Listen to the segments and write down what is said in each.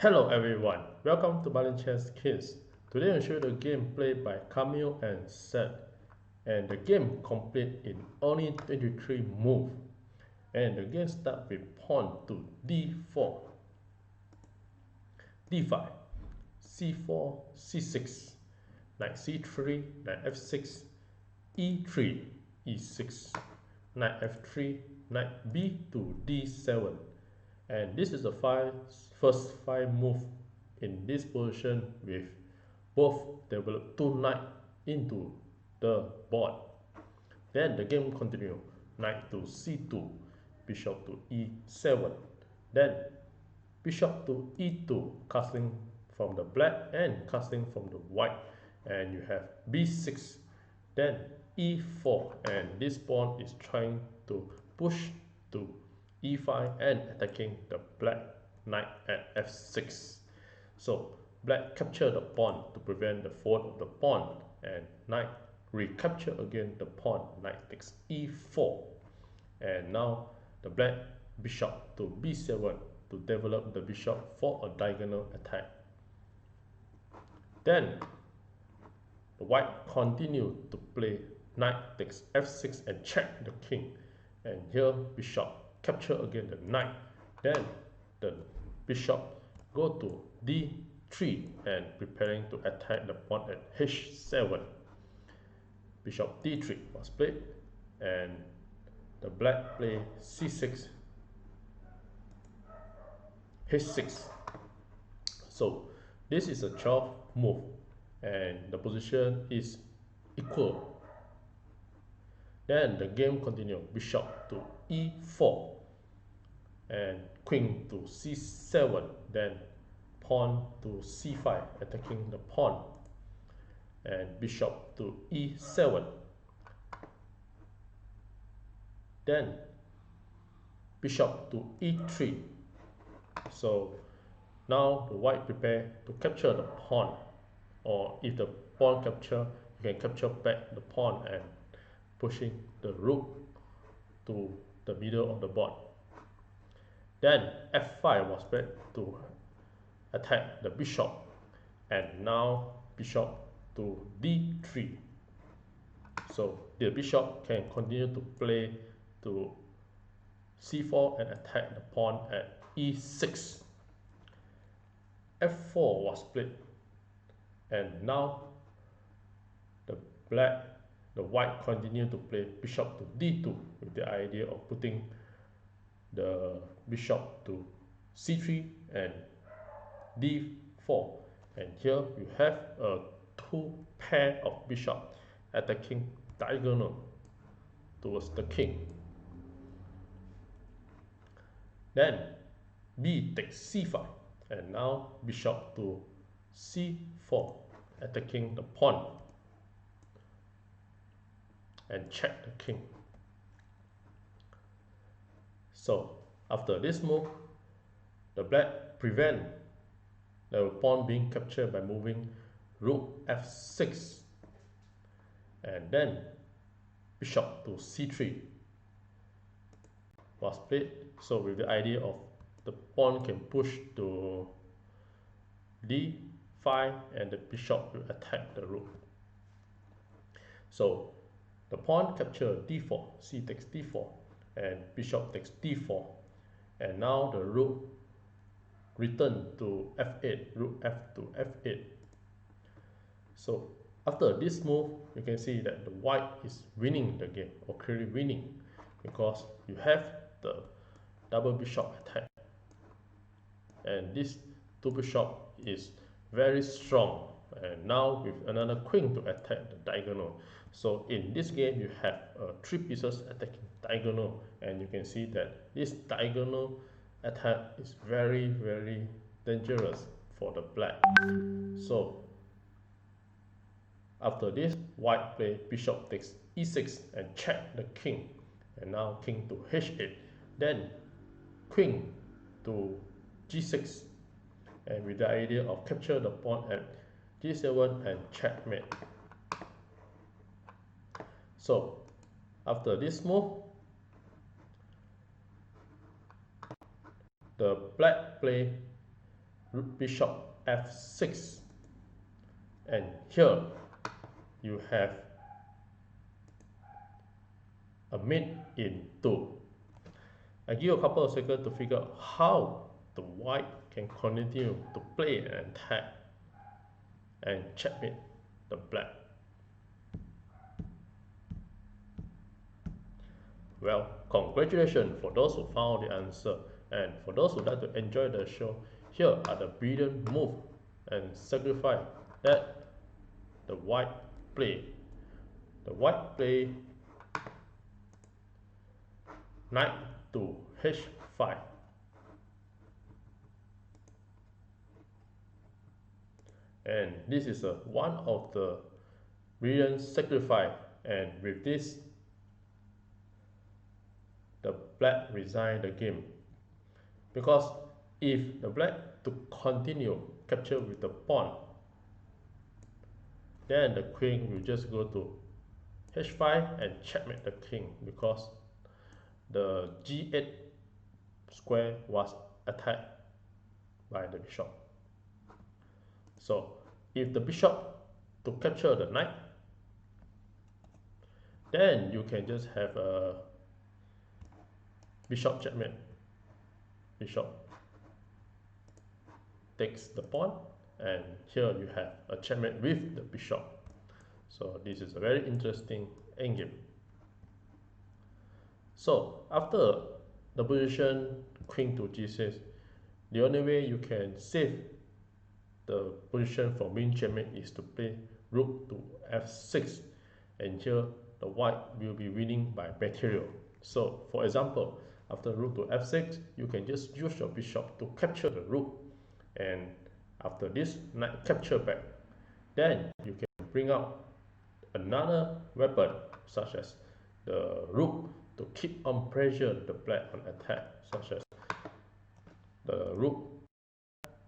Hello everyone, welcome to Balance Chess Kids. Today I'll show you the game played by Kamil and Seth, and the game complete in only 23 moves. And the game starts with pawn to d4, d5, c4, c6, knight c3, knight f6, e3, e6, knight f3, knight b2 d7. And this is the first five moves in this position with both develop two knights into the board. Then the game continue. Knight to c2, bishop to e7, then bishop to e2, castling from the black and castling from the white, and you have b6, then e4, and this pawn is trying to push to e5 and attacking the black knight at f6. So black capture the pawn to prevent the fall of the pawn, and knight recapture again the pawn. Knight takes e4, and now the black bishop to b7 to develop the bishop for a diagonal attack. Then the white continue to play knight takes f6 and check the king, and here bishop capture again the knight. Then the bishop go to d3 and preparing to attack the pawn at h7. Bishop d3 was played, and the black play c6, h6. So this is a 12 move, and the position is equal. Then the game continue. Bishop to e4, and queen to c7, then pawn to c5 attacking the pawn, and bishop to e7, then bishop to e3. So now the white prepare to capture the pawn, or if the pawn capture, you can capture back the pawn and pushing the rook to the middle of the board. Then f5 was played to attack the bishop, and now bishop to d3. So the bishop can continue to play to c4 and attack the pawn at e6. f4 was played, and now the white continue to play bishop to d2 with the idea of putting the bishop to c3 and d4, and here you have a two pair of bishop attacking diagonal towards the king. Then b takes c5, and now bishop to c4 attacking the pawn and check the king. So after this move, the black prevent the pawn being captured by moving rook f6, and then bishop to c3 was played. So with the idea of the pawn can push to d5, and the bishop will attack the rook. So the pawn capture d4, c takes d4, and bishop takes d4, and now the rook return to f8, rook f to f8. So after this move, you can see that the white is winning the game, or clearly winning, because you have the double bishop attack, and this two bishop is very strong, and now with another queen to attack the diagonal. So in this game you have three pieces attacking diagonal, and you can see that this diagonal attack is very dangerous for the black. So after this, white play bishop takes e6 and check the king, and now king to h8, then queen to g6, and with the idea of capture the pawn at g7 and checkmate. So after this move, the black play bishop f6, and here you have a mate in 2. I give you a couple of seconds to figure out how the white can continue to play an attack and checkmate the black. Well, congratulations for those who found the answer, and for those who like to enjoy the show, here are the brilliant move and sacrifice that the white play. The white play knight to h5, and this is one of the brilliant sacrifice, and with this the black resign the game, because if the black to continue capture with the pawn, then the queen will just go to h5 and checkmate the king, because the g8 square was attacked by the bishop. So if the bishop to capture the knight, then you can just have a bishop checkmate. Bishop takes the pawn, and here you have a checkmate with the bishop. So this is a very interesting endgame. So after the position queen to g6, the only way you can save the position from being checkmate is to play rook to f6, and here the white will be winning by material. So for example, after rook to f6, you can just use your bishop to capture the rook, and after this knight capture back, then you can bring out another weapon such as the rook to keep on pressure the black on attack, such as the rook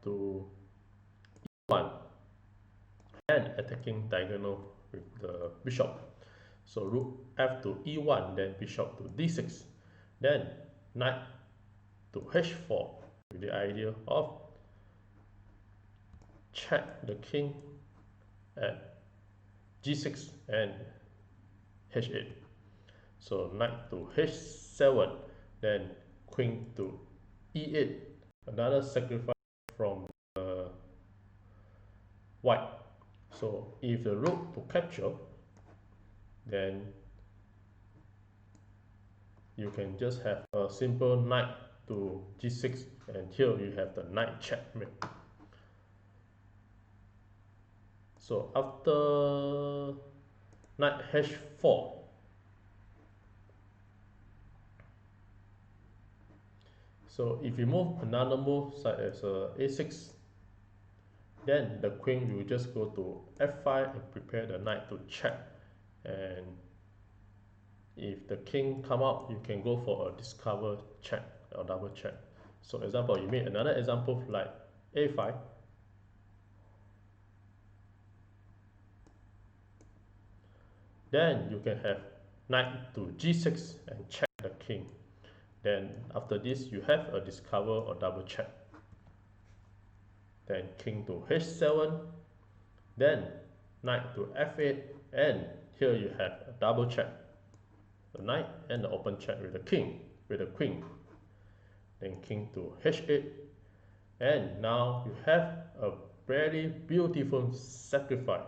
to e1 and attacking diagonal with the bishop. So rook f to e1, then bishop to d6, then knight to h4 with the idea of check the king at g6 and h8. So knight to h7, then queen to e8, another sacrifice from the white. So if the rook to capture, then you can just have a simple knight to g6, and here you have the knight checkmate. So after knight h4, so if you move another move such as a6, then the queen will just go to f5 and prepare the knight to check, and if the king come out, you can go for a discover check or double check. So example, you make another example like a5, then you can have knight to g6 and check the king. Then after this you have a discover or double check, then king to h7, then knight to f8, and here you have a double check, the knight and the open check with the king, with the queen, then king to h8, and now you have a very beautiful sacrifice,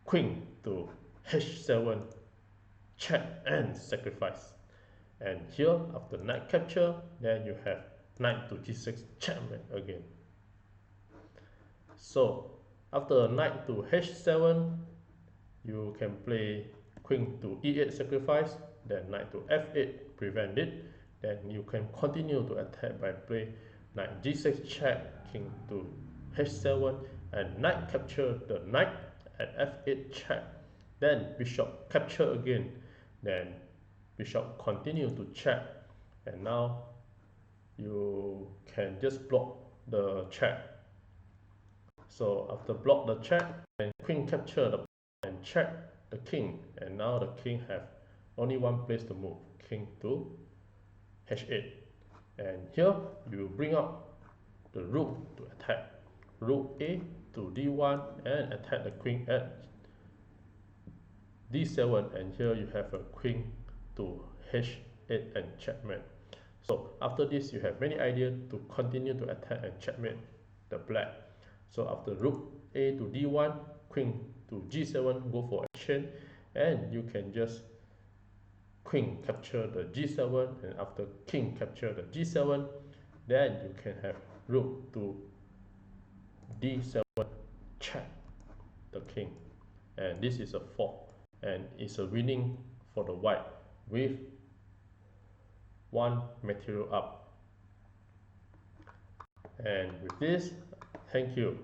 queen to h7, check and sacrifice. And here after knight capture, then you have knight to g6 checkmate again. So after knight to h7, you can play queen to e8 sacrifice, then knight to f8 prevent it, then you can continue to attack by play knight g6 check, king to h7, and knight capture the knight at f8 check, then bishop capture again, then bishop continue to check, and now you can just block the check. So after block the check, then queen capture the and check the king, and now the king have only one place to move, king to h8, and here you bring up the rook to attack. Rook A to D1 and attack the queen at D7, and here you have a queen to H8 and checkmate. So after this you have many ideas to continue to attack and checkmate the black. So after rook A to D1, queen to G7, go for exchange, and you can just queen capture the G7, and after king capture the G7, then you can have rook to D7 check the king, and this is a fork, and it's a winning for the white with one material up. And with this, thank you.